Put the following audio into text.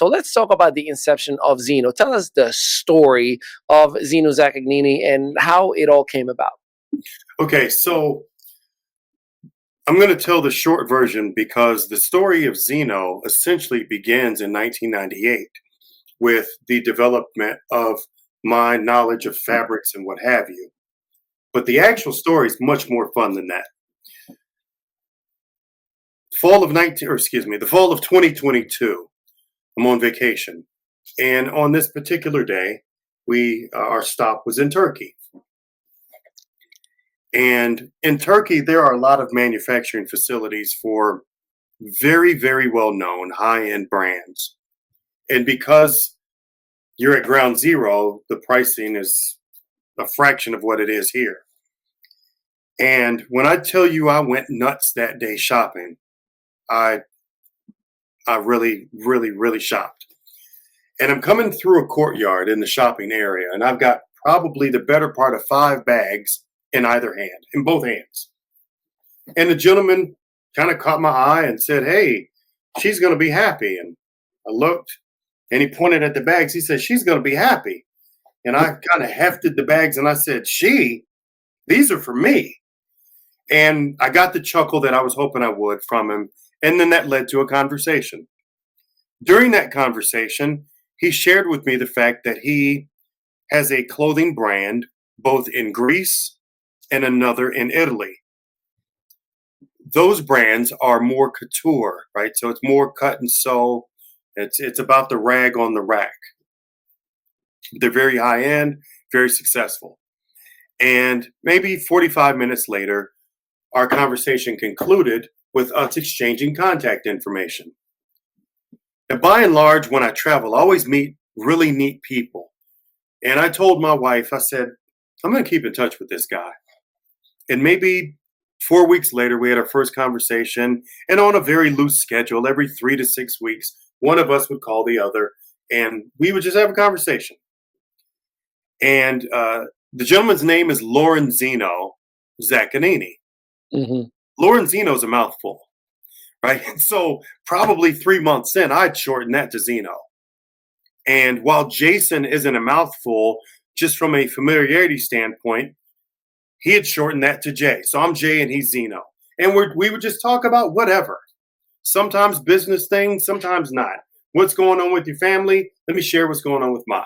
So let's talk about the inception of Zeno. Tell us the story of Zeno Zaccagnini and how it all came about. Okay, so I'm going to tell the short version because the story of Zeno essentially begins in 1998 with the development of my knowledge of fabrics and what have you. But the actual story is much more fun than that. The fall of 2022. I'm on vacation, and on this particular day, our stop was in Turkey. And in Turkey, there are a lot of manufacturing facilities for very, very well known high end brands. And because you're at ground zero, the pricing is a fraction of what it is here. And when I tell you I went nuts that day shopping, I I really, really, really shopped. And I'm coming through a courtyard in the shopping area, and I've got probably the better part of 5 bags in either hand, in both hands. And the gentleman kind of caught my eye and said, "Hey, she's going to be happy." And I looked, and he pointed at the bags. He said, "She's going to be happy." And I kind of hefted the bags and I said, "She? These are for me." And I got the chuckle that I was hoping I would from him. And then that led to a conversation. During that conversation, he shared with me the fact that he has a clothing brand both in Greece and another in Italy. Those brands are more couture, right? So it's more cut and sew. It's about the rag on the rack. They're very high end, very successful. And maybe 45 minutes later, our conversation concluded with us exchanging contact information. And by and large, when I travel, I always meet really neat people. And I told my wife, I said, I'm going to keep in touch with this guy. And maybe 4 weeks later, we had our first conversation. And on a very loose schedule, every 3 to 6 weeks, one of us would call the other and we would just have a conversation. And the gentleman's name is Lorenzino Zaccanini. Hmm. Lorenzino is a mouthful, right? And so probably 3 months in, I'd shorten that to Zeno. And while Jason isn't a mouthful, just from a familiarity standpoint, he had shortened that to Jay. So I'm Jay and he's Zeno. And we would just talk about whatever. Sometimes business things, sometimes not. What's going on with your family? Let me share what's going on with mine.